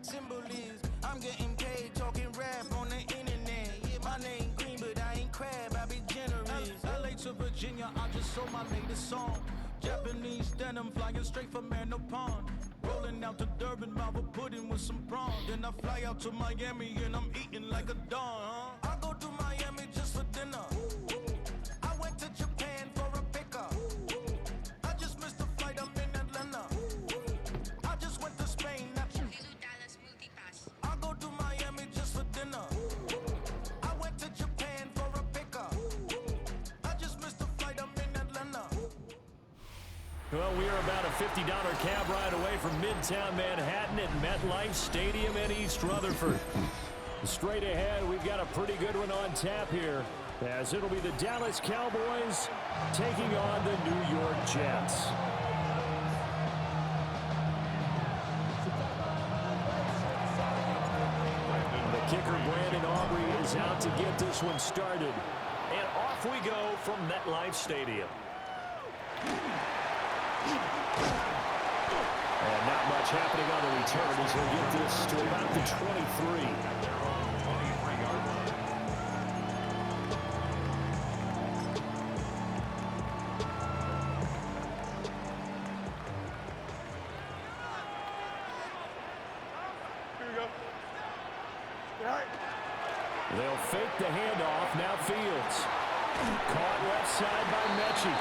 I'm getting paid talking rap on the internet. Yeah, my name green, but I ain't crab, I be generous. LA to Virginia, I just sold my latest song. Japanese denim flying straight from Manopon. Rolling out to Durban, mouth of pudding with some prawns. Then I fly out to Miami and I'm eating like a don. I go to Miami just for dinner. I went to Japan for a pickup. I just missed the flight, I'm in Atlanta. I just went to Spain. I go to Miami just for dinner. I went to Japan for a pickup. I just missed the flight, I'm in Atlanta. Well, we are about a $50 cab ride away from Midtown Manhattan at MetLife Stadium in East Rutherford. Straight ahead, we've got a pretty good one on tap here, as it'll be the Dallas Cowboys taking on the New York Jets. The kicker, Brandon Aubrey, is out to get this one started. And off we go from MetLife Stadium. And not much happening on the return as he'll get this to about the 23. They'll fake the handoff. Now Fields. Caught left side by Mechie.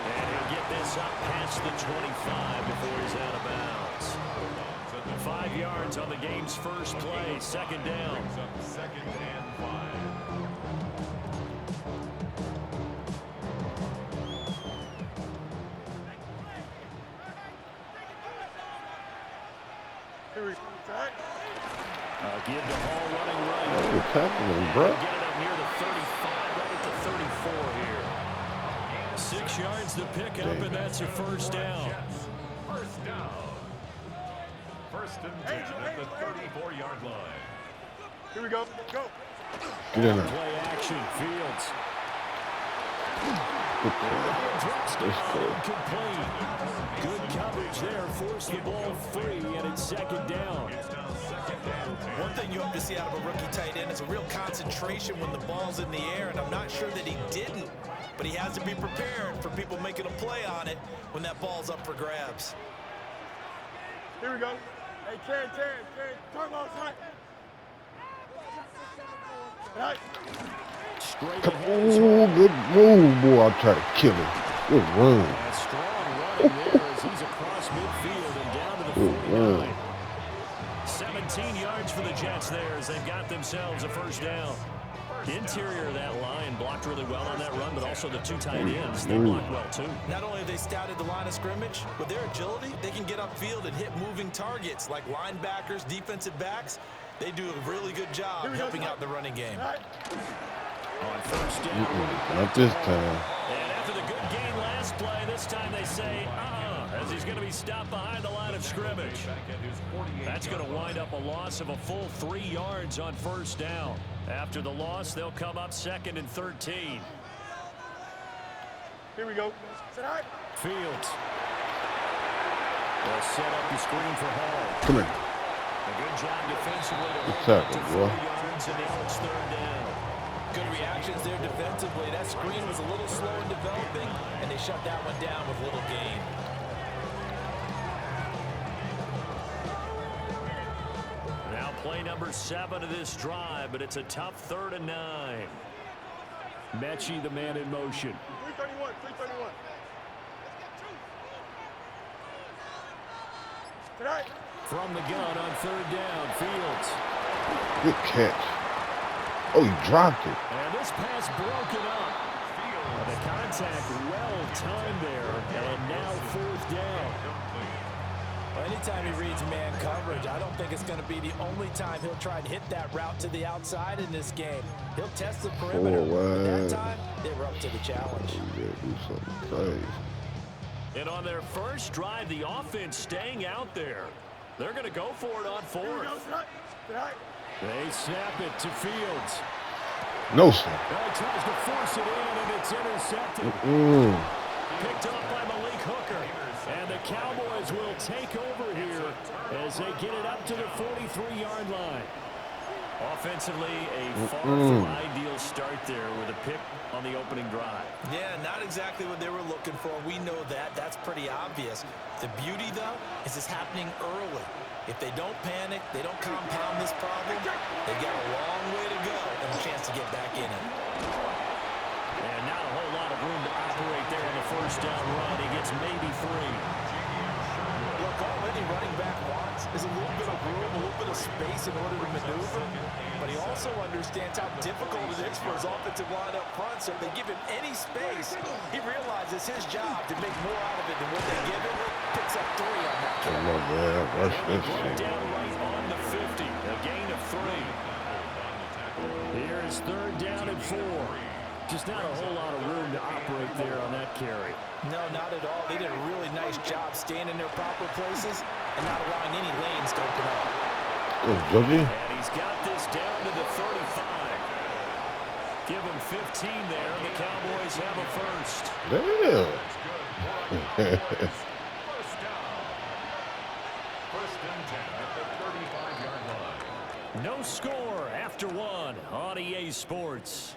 And he'll get this up past the 25 before he's out of bounds. 5 yards on the game's first play. Second down. Second and 5. Give the ball running right. What's happening, bro? Get it up near the 35, right at the 34 here. 6 yards to pick up, and that's a first down. First down. First and 10 at the 34-yard line. Here we go. Go. Get in there. Play action, Fields. Complete. Good coverage there. Force the ball free, and it's second down. One thing you hope to see out of a rookie tight end is a real concentration when the ball's in the air, and I'm not sure that he didn't, but he has to be prepared for people making a play on it when that ball's up for grabs. Here we go. Hey, Terry, turn ball side. Right. Straight Oh, ahead. good move, boy. I'll try to kill him. Good run. And strong running there as he's across midfield and down to the 49. 17 yards for the Jets there as they've got themselves a first down. The interior of that line blocked really well on that run, but also the two tight ends, they blocked well too. Not only have they scouted the line of scrimmage, with their agility, they can get upfield and hit moving targets like linebackers, defensive backs. They do a really good job helping out the running game. On first down. Not this time. And after the good gain last play, this time they say, as he's going to be stopped behind the line of scrimmage. That's going to wind up a loss of a full 3 yards on first down. After the loss, they'll come up second and 13. Here we go. Fields. They'll set up the screen for Hall. Come here. A good job defensively to What's hold up to happening, 4 boy? yards, and now it's third down. Good reactions there defensively. That screen was a little slow in developing, and they shut that one down with little gain. Now play number 7 of this drive, but it's a tough 3rd and 9. Mechie, the man in motion. 331. From the gun on 3rd down, Fields. Good catch. Oh, he dropped it. And this pass broken up. The contact well timed there, and now 4th down. Well, anytime he reads man coverage, I don't think it's going to be the only time he'll try and hit that route to the outside in this game. He'll test the perimeter, but that time, they were up to the challenge. Do something crazy. And on their first drive, the offense staying out there. They're going to go for it on 4th. They snap it to Fields. No, sir. Well, he tries to force it in, and it's intercepted. Picked off by Malik Hooker. And the Cowboys will take over here as they get it up to the 43-yard line. Offensively, a far from ideal start there with a pick on the opening drive. Yeah, not exactly what they were looking for. We know that. That's pretty obvious. The beauty, though, is it's happening early. If they don't panic, they don't compound this problem, they've got a long way to go and a chance to get back in it. And not a whole lot of room to operate there on the first down run. He gets maybe 3. Look, all any running back wants is a little bit of room, a little bit of space in order to maneuver. But he also understands how difficult it is for his offensive line up front. So if they give him any space, he realizes his job to make more out of it than what they give him. Picks up 3 on that carry. Come on, man. Rush this Right thing. down right on the 50. A gain of 3. Here's 3rd down and 4. Just not a whole lot of room to operate there on that carry. No, not at all. They did a really nice job staying in their proper places and not allowing any lanes to open up. Juggy. And he's got this down to the 35. Give him 15 there. The Cowboys have a first. Damn. First down. 1st and 10 at the 35-yard line. No score after 1 on EA Sports.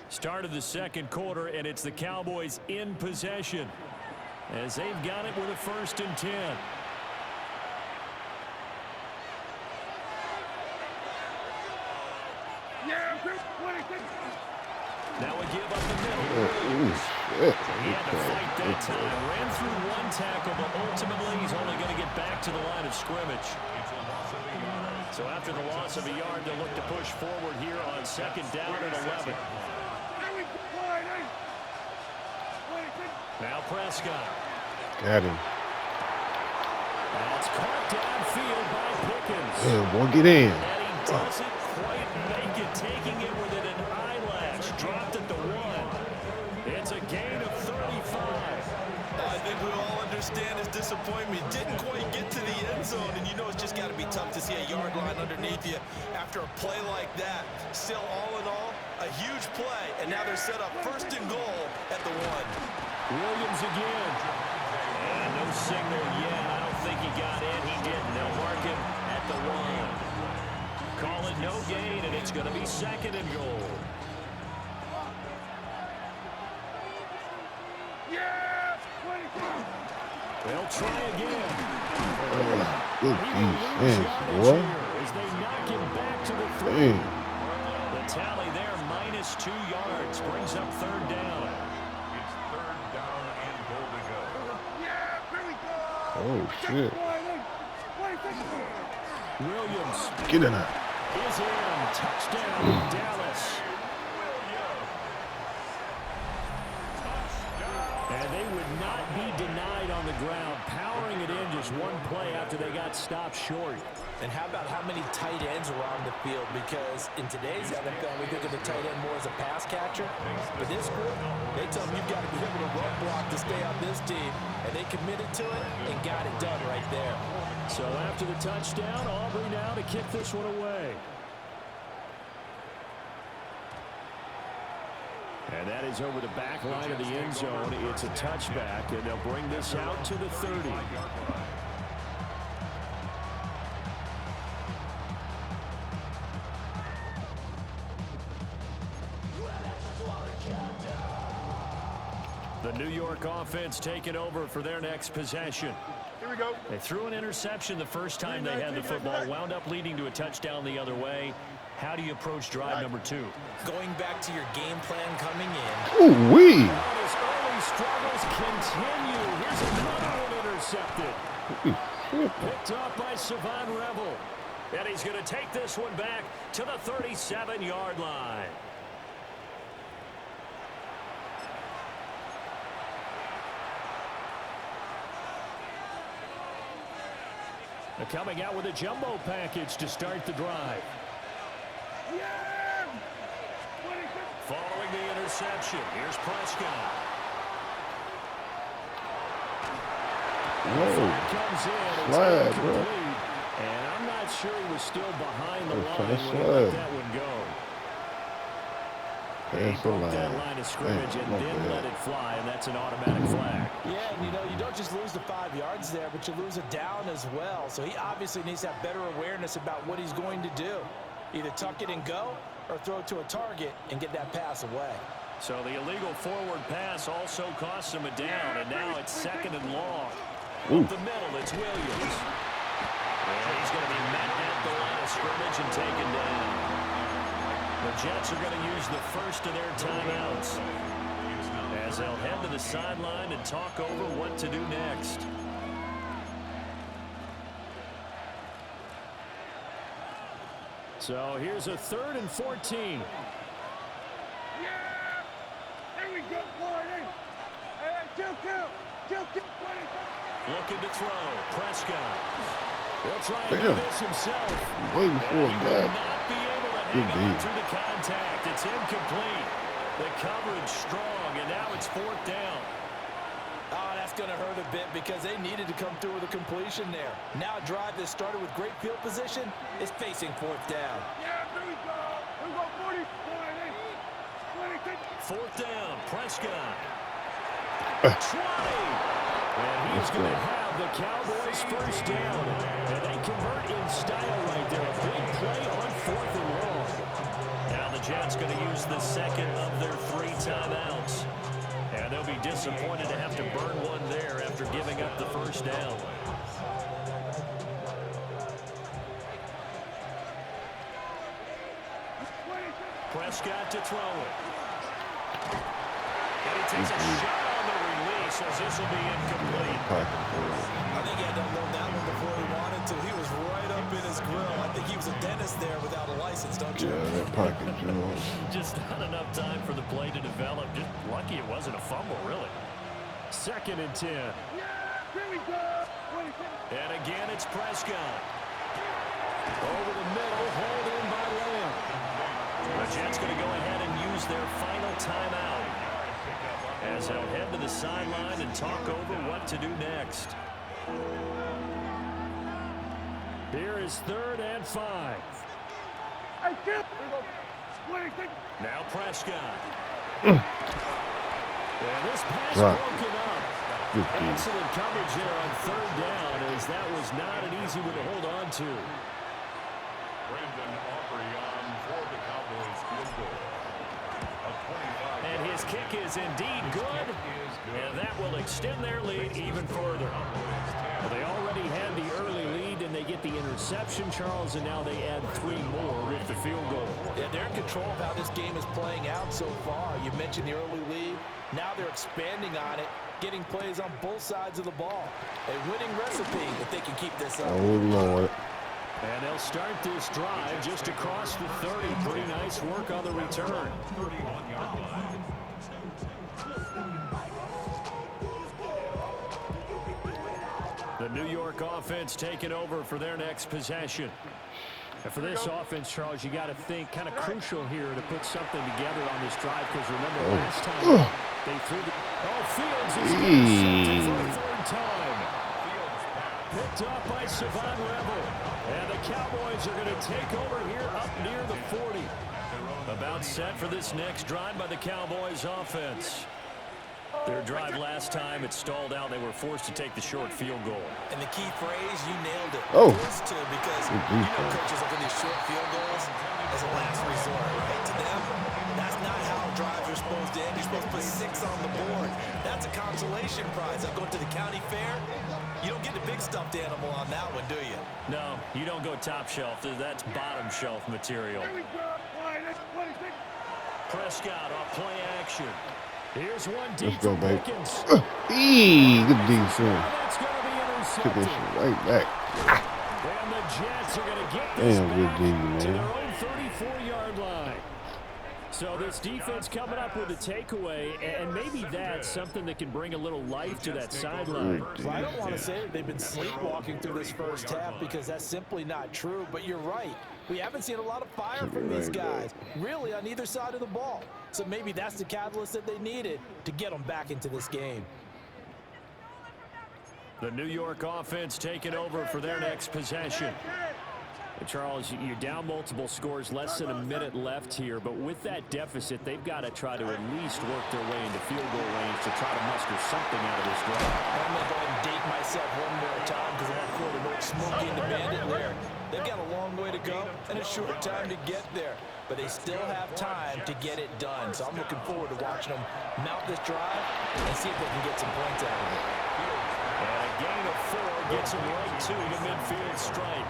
Start of the second quarter, and it's the Cowboys in possession as they've got it with a 1st and 10. Now a give up the middle. He had to fight that time. Ran through 1 tackle, but ultimately he's only going to get back to the line of scrimmage. So after the loss of a yard, they'll look to push forward here on 2nd down and 11. Now Prescott. Got him. That's caught downfield by Pickens. Yeah, boy, get in. And he doesn't quite make it, taking it within an eyelash. Dropped at the 1. It's a gain of 35. I think we all understand his disappointment. Didn't quite get to the end zone, and you know it's just got to be tough to see a yard line underneath you after a play like that. Still, all in all, a huge play, and now they're set up 1st and goal at the 1. Williams again. And no signal yet. I don't think he got in. He didn't. They'll mark him at the 1. Call it no gain, and it's going to be 2nd and goal. They'll try again. Good defense, boy. As they knock him back to the 3. Dang. The tally there, -2 yards, brings up 3rd down. It's 3rd down and goal to go. Oh, shit. Williams Get in there. is in. Touchdown, Dallas. And they would not be denied on the ground, powering it in just 1 play after they got stopped short. And how about how many tight ends are on the field? Because in today's NFL, we think of the tight end more as a pass catcher. But this group, they tell them you've got to be able to run block to stay on this team. And they committed to it and got it done right there. So after the touchdown, Aubrey now to kick this one away. And that is over the back line of the end zone. It's a touchback, and they'll bring this out to the 30. The New York offense taking over for their next possession. Here we go. They threw an interception the first time they had the football, wound up leading to a touchdown the other way. How do you approach drive number 2? Going back to your game plan coming in. Ooh-wee. His early struggles continue. Here's another one intercepted. Picked up by Savon Revel. And he's going to take this one back to the 37-yard line. They're coming out with a jumbo package to start the drive. Following the interception, here's Prescott. Whoa. Comes in, it's Slide, bro. incomplete, and I'm not sure he was still behind the line when he let Slide. that one go. He Pass the broke that line. line of scrimmage and Damn, didn't let it fly, and that's an automatic flag. Yeah, and you don't just lose the 5 yards there, but you lose a down as well. So he obviously needs to have better awareness about what he's going to do. Either tuck it and go or throw it to a target and get that pass away. So the illegal forward pass also costs him a down, and now it's 2nd and long. Up the middle, it's Williams. And he's going to be met at the line of scrimmage and taken down. The Jets are going to use the first of their timeouts as they'll head to the sideline and talk over what to do next. So here's a 3rd and 14. Looking to throw. Prescott. He'll try and do this himself. Waiting for him, He will man. not be able to hang on through the contact. It's incomplete. The coverage strong, and now it's 4th down. Oh, that's going to hurt a bit because they needed to come through with a completion there. Now a drive that started with great field position is facing 4th down. Yeah, here we go. Here we go, 40, 4th down, Prescott. 20. And he's going to have the Cowboys first down. And they convert in style right there. A big play on 4th and long. Now the Jets going to use the second of their 3 timeouts. And they'll be disappointed to have to burn one there after giving up the first down. Prescott to throw it. And he takes a shot on the release as this will be incomplete. I think he had to unload that one before he wanted to. He was right up in his grill. I think he was a dentist there without a license, don't you? Yeah, that pocket, Jones. Just not enough time for the play to develop. Just lucky it wasn't a fumble, really. 2nd and 10. Yeah, here we go. And again, it's Prescott. Over the middle, hauled in by Lamb. The Jets going to go ahead and use their final timeout as they'll head to the sideline and talk over what to do next. Here is 3rd and 5. Hey, Kip. Now Prescott. And this pass broken up. Excellent coverage there on 3rd down, as that was not an easy one to hold on to. Brandon Aubrey on for the Cowboys field goal. And his kick is indeed good, and that will extend their lead even further. Well, they already had the early lead, and they get the interception, Charles, and now they add 3 more with the field goal. Yeah, they're in control of how this game is playing out so far. You mentioned the early lead. Now they're expanding on it, getting plays on both sides of the ball. A winning recipe if they can keep this up. Oh, Lord. And they'll start this drive just across the 30. Pretty nice work on the return. 31-yard line. The New York offense taking over for their next possession. And for this offense, Charles, you got to think kind of crucial here to put something together on this drive, because remember last time they threw the Fields is intercepted for the 3rd time. Picked up by Savon Rebel. And the Cowboys are going to take over here up near the 40. About set for this next drive by the Cowboys offense. Their drive last time, it stalled out. They were forced to take the short field goal. And the key phrase, you nailed it. Oh. Forced to, because you know coaches look at these short field goals as a last resort, right? To them, that's not how drives are supposed to end. You're supposed to put 6 on the board. That's a consolation prize. I go to the county fair. You don't get the big stuffed animal on that one, do you? No, you don't go top shelf. That's bottom shelf material. Prescott off play action. Here's one deep. Let's go, for babe. Pickens. Good defense. That's going to be Took this intercepted. shit right back. And the Jets are going to get this Damn, good back D, to their man. own 34-yard line. So this defense coming up with a takeaway, and maybe that's something that can bring a little life to that sideline. Well, I don't want to say that they've been sleepwalking through this first half, because that's simply not true, but you're right. We haven't seen a lot of fire from these guys, really, on either side of the ball. So maybe that's the catalyst that they needed to get them back into this game. The New York offense taking over for their next possession. Charles, you're down multiple scores, less than a minute left here, but with that deficit, they've got to try to at least work their way into field goal range to try to muster something out of this drive. I'm going to go ahead and date myself one more time because I want to throw the word Smokey and the Bandit there. They've got a long way to go and a short time to get there, but they still have time to get it done. So I'm looking forward to watching them mount this drive and see if they can get some points out of it. And a gain of 4 gets them right to the midfield stripe.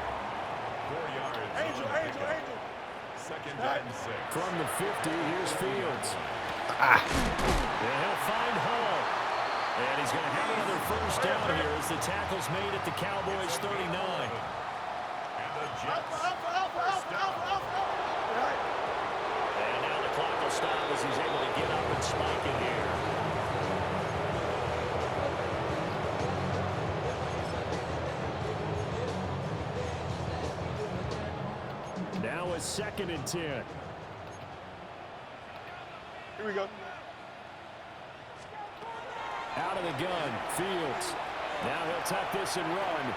4 yards. Angel. Second down and 6. From the 50, here's Fields. And he'll find Hall. And he's going to have another first down here as the tackle's made at the Cowboys' 39. And the Jets. And now the clock will stop as he's able to get up and spike it here. Now a 2nd and 10. Here we go. Out of the gun, Fields. Now he'll tuck this and run.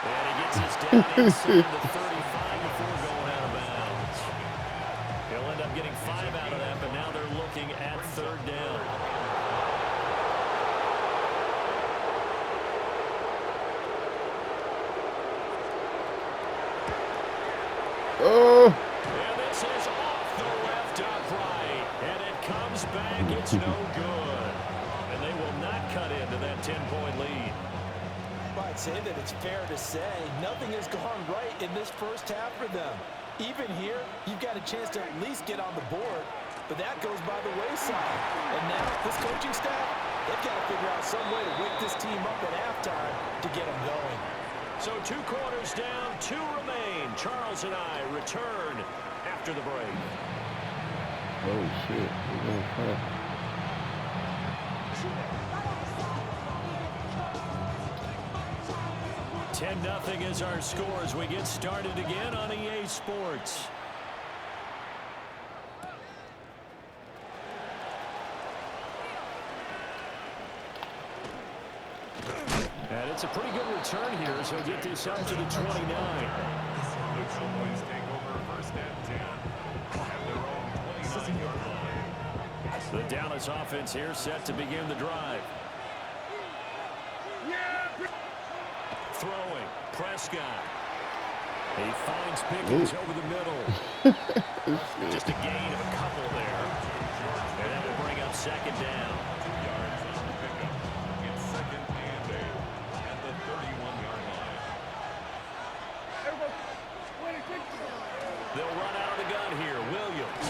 And he gets us down inside the 35 before going out of bounds. He'll end up getting 5 out of that, but now they're looking at 3rd down. And this is off the left upright. And it comes back. It's no good. And they will not cut into that 10-point lead. I'd say that it's fair to say nothing has gone right in this first half for them. Even here, you've got a chance to at least get on the board, but that goes by the wayside. And now this coaching staff, they've got to figure out some way to wake this team up at halftime to get them going. So 2 quarters down, 2 remain. Charles and I return after the break. Oh, shit. 10-0 is our score as we get started again on EA Sports. And it's a pretty good return here as he'll get this up to the 29. The Cowboys take over 1st and 10 at their own 29-yard line. The Dallas offense here set to begin the drive. Throwing, Prescott. He finds Pickens over the middle. Just a gain of a couple there. And that will bring up 2nd down. 2 yards on the pickup. It's 2nd and 8 at the 31-yard line. They'll run out of the gun here. Williams.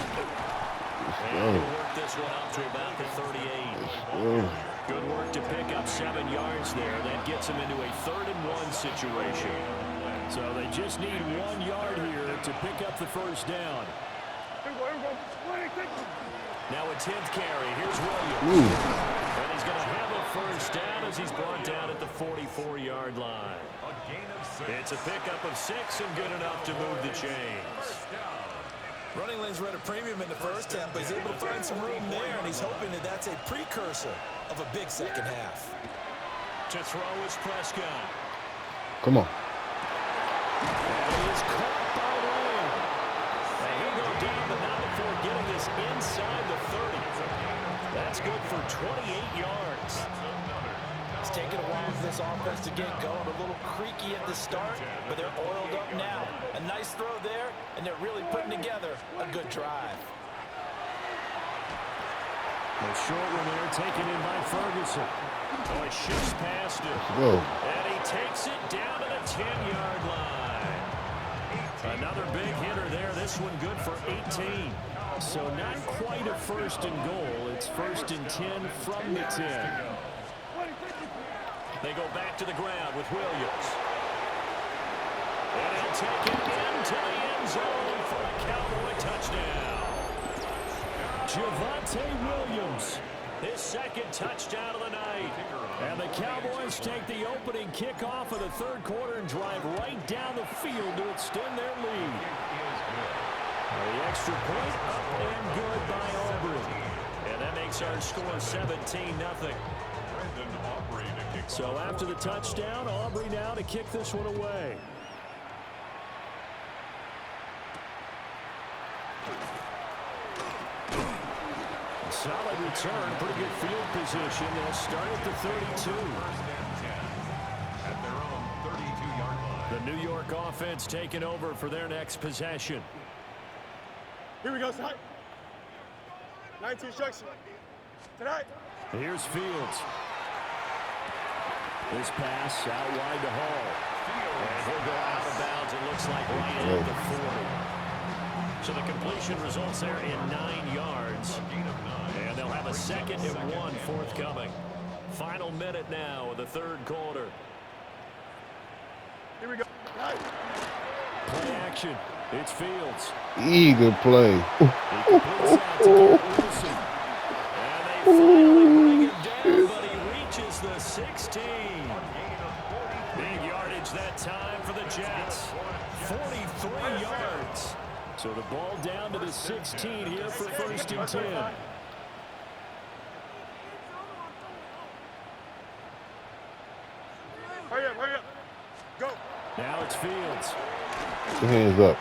And he'll work this one up to about the 38. Good work to pick up 7 yards there. That gets them into a 3rd and 1 situation. So they just need 1 yard here to pick up the first down. Now a 10th carry. Here's Williams. And he's going to have a first down as he's brought down at the 44-yard line. A gain of 6. It's a pickup of 6 and good enough to move the chains. Running lanes were at a premium in the first half, but he's able to find some room there, and he's hoping that that's a precursor of a big second half. To throw is Prescott. Come on. And he is caught by Lamb. And he'll go down, but not before getting this inside the 30. That's good for 28 yards. It's taken a while for this offense to get going. A little creaky at the start, but they're oiled up now. A nice throw there, and they're really putting together a good drive. A short one there taken in by Ferguson. Oh, it shifts past him. Whoa. And he takes it down to the 10-yard line. Another big hitter there. This one good for 18. So not quite a 1st and goal. It's 1st and 10 from the 10. They go back to the ground with Williams. And he'll take it into the end zone for a Cowboy touchdown. Javonte Williams, his 2nd touchdown of the night. And the Cowboys take the opening kickoff of the 3rd quarter and drive right down the field to extend their lead. The extra point up and good by Aubrey. And that makes our score 17-0. So after the touchdown, Aubrey now to kick this one away. return. Pretty good field position. They'll start at the 32. At their own 32-yard line. The New York offense taking over for their next possession. Here we go, Side. 19 instruction. Tonight. Here's Fields. This pass out wide to Hall. And he'll go out of bounds, it looks like, right at the 40. So the completion results there in 9 yards. And they'll have a 2nd and 1 forthcoming. Final minute now of the third quarter. Here we go. Right. Play action. It's Fields. Good play. He completes out to Garrett Wilson. And they finally bring him down, but he reaches the 16. Big yardage that time for the Jets. 43 yards. So the ball down to the 16 here for 1st and 10. Hurry up. Go. Now it's Fields. Hands up.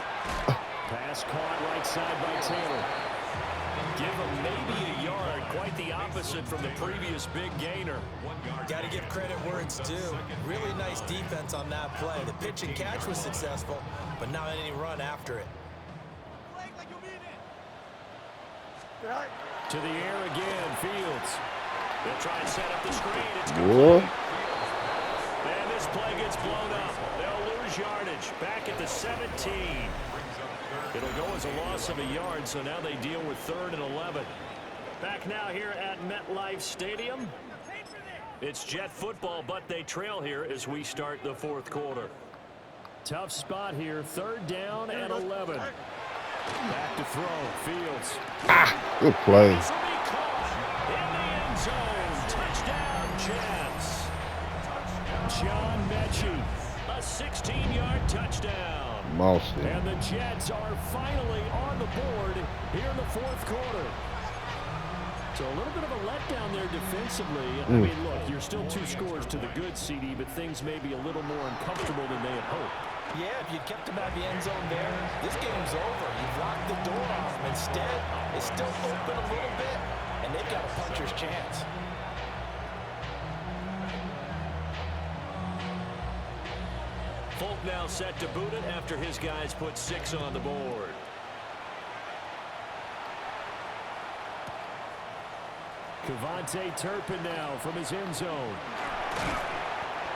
Pass caught right side by Taylor. Give him maybe a yard. Quite the opposite from the previous big gainer. Got to give credit where it's due. Really nice defense on that play. The pitch and catch was successful, but not any run after it. To the air again, Fields. They'll try and set up the screen. It's Boy. complete. And this play gets blown up. They'll lose yardage. Back at the 17. It'll go as a loss of a yard, so now they deal with 3rd and 11. Back now here at MetLife Stadium. It's Jet football, but they trail here as we start the 4th quarter. Tough spot here. 3rd down and 11. Back to throw. Fields. Good play. This will be caught in the end zone. Touchdown, Jets. John Mechie. A 16-yard touchdown. Mousy. And the Jets are finally on the board here in the 4th quarter. So a little bit of a letdown there defensively. I mean, look, you're still 2 scores to the good, CD, but things may be a little more uncomfortable than they had hoped. Yeah, if you kept him out of the end zone there, this game's over. You've locked the door off him. Instead, it's still open a little bit, and they've got a puncher's chance. Folk now set to boot it after his guys put 6 on the board. Kevontae Turpin now from his end zone.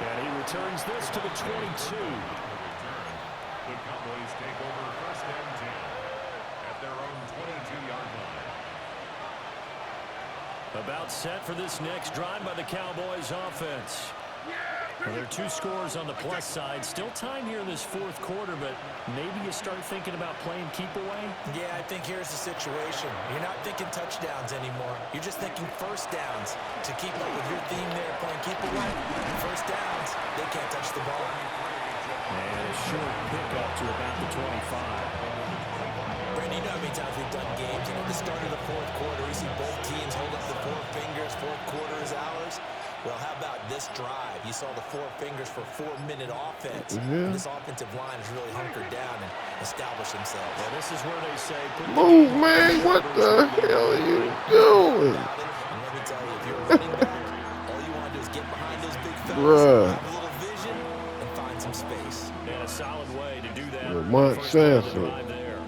And he returns this to the 22. The Cowboys take over 1st and 10 at their own 22-yard line. About set for this next drive by the Cowboys offense. Well, there are 2 scores on the plus side. Still time here in this 4th quarter, but maybe you start thinking about playing keep away? Yeah, I think here's the situation. You're not thinking touchdowns anymore. You're just thinking 1st downs. To keep up with your theme there, playing keep away, 1st downs, they can't touch the ball. And a short pickup to about the 25. Brandon, you know how many times we've done games, and at the start of the 4th quarter, we see both teams hold up the 4 fingers, 4th quarter is ours. Well, how about this drive? You saw the 4 fingers for 4-minute offense. And this offensive line has really hunkered down and established themselves. Well, this is where they say, Move, man. What the hell are you doing? And let me tell you, if you're a running back, all you want to do is get behind those big fellas, Bruh. have a little vision, and find some space. And a solid way to do that. Lamont First play of the Sanford. drive there.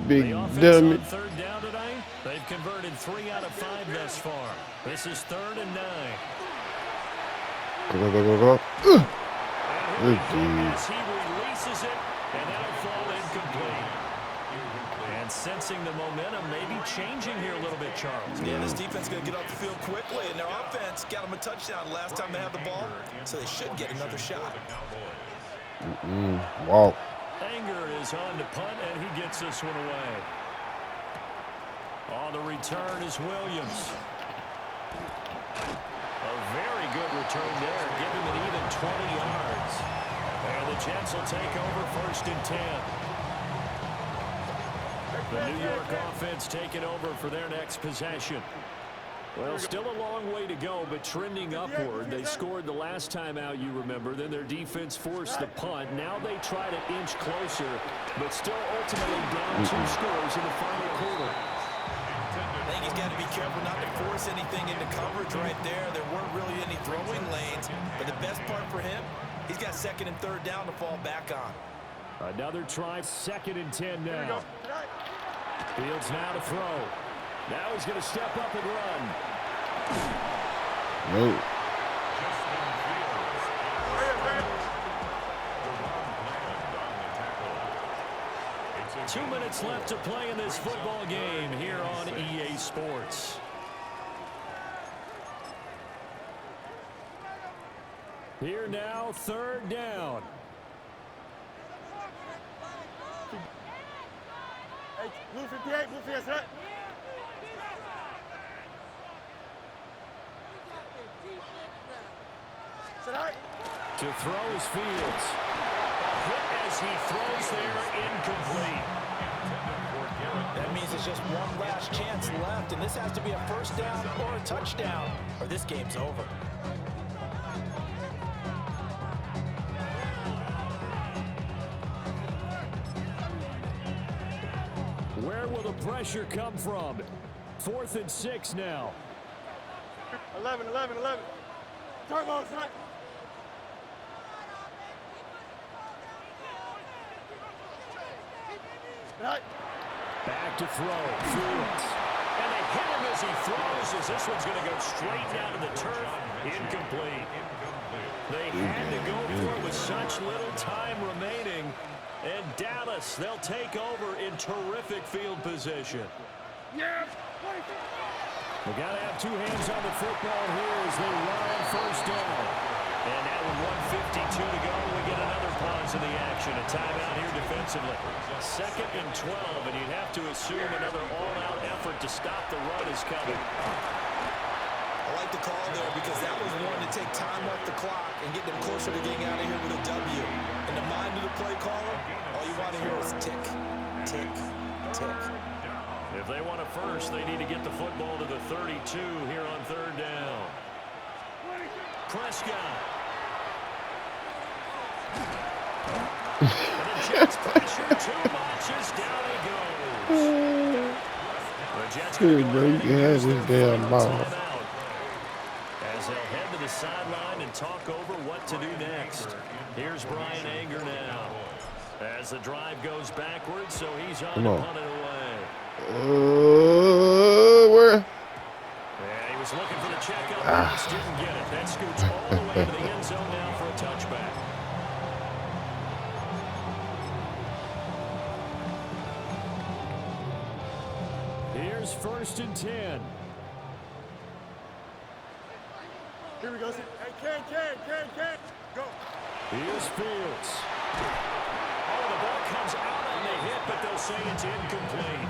Big The offense dummy. on 3rd down tonight. They've converted 3 out of 5 thus far. This is 3rd and 9. Go. And Good as he releases it, and that'll fall incomplete. And sensing the momentum maybe changing here a little bit, Charles. Yeah, this defense is going to get off the field quickly, and their offense got them a touchdown last time they had the ball, so they should get another shot. Walk. Anger is on to punt, and he gets this one away. On the return is Williams. A very good return there. Give him an even 20 yards. And the Jets will take over 1st and 10. The New York offense taking over for their next possession. Well, still a long way to go, but trending upward. They scored the last time out, you remember. Then their defense forced the punt. Now they try to inch closer, but still ultimately down 2 scores in the final quarter. I think you He's got to be careful not to force anything into coverage right there. There weren't really any throwing lanes, but the best part for him, he's got second and third down to fall back on. Another try, 2nd and 10 now. Fields now to throw. Now he's going to step up and run. No. 2 minutes left to play in this football game here on EA Sports. Here now, 3rd down. Hey, blue 58, blue 58, set. Set high. To throw is Fields. Hit as he throws there, incomplete. That means it's just one last chance left, and this has to be a first down or a touchdown, or this game's over. Where will the pressure come from? 4th and 6 now. 11. Turbo, set. Right. Back to throw. Fields. And they hit him as he throws, as this one's going to go straight down to the turf. Incomplete. They had to go for it with such little time remaining. And Dallas, they'll take over in terrific field position. Yeah. They got to have 2 hands on the football here as they run first down. And now with 1:52 to go, we get another pause in the action. A timeout here defensively. 2nd and 12, and you'd have to assume another all-out effort to stop the run is coming. I like the call there because that was one to take time off the clock and get them closer to getting out of here with a W. In the mind of the play caller, all you want to hear is tick, tick, tick. If they want a first, they need to get the football to the 32 here on 3rd down. Prescott. And the Jets pressure too much as down he goes. The Jets going to this damn ball. as they'll head to the sideline and talk over what to do next. Here's Brian Anger now as the drive goes backwards, so he's on to punt it away. Where? And he was looking for the check up pass, didn't get it. That scoots all the way to the end zone now for a touchback. Here's 1st and 10. Here we go. Hey, Ken. Go. Here's Fields. Oh, the ball comes out on the hit, but they'll say it's incomplete.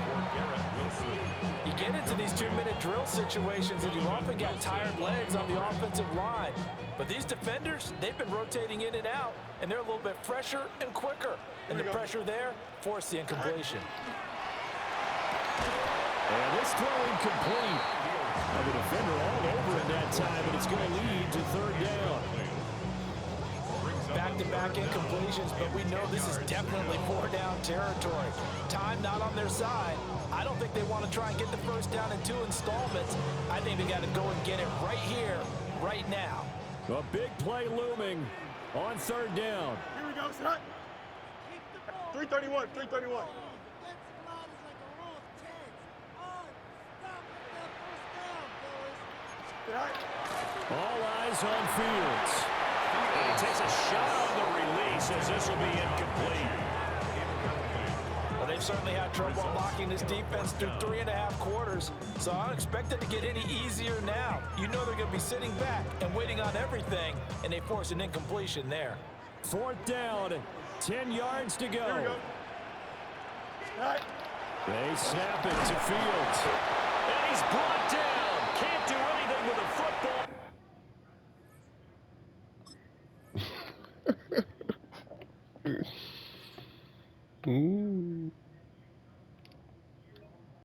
You get into these 2-minute drill situations, and you've often got tired legs on the offensive line. But these defenders, they've been rotating in and out, and they're a little bit fresher and quicker. And the pressure there forced the incompletion. And this throw incomplete. The defender all over in that time, and it's going to lead to 3rd down. Back-to-back incompletions, but we know this is definitely 4-down territory. Time not on their side. I don't think they want to try and get the first down in 2 installments. I think they got to go and get it right here, right now. A big play looming on 3rd down. Here we go, son. 331. All eyes on Fields. And he takes a shot on the release as this will be incomplete. Well, they've certainly had trouble unlocking this defense through 3.5 quarters, so I don't expect it to get any easier now. You know they're going to be sitting back and waiting on everything, and they force an incompletion there. 4th down, 10 yards to go. Here we go. Right. They snap it to Fields. And he's brought down. Can't do anything with a football.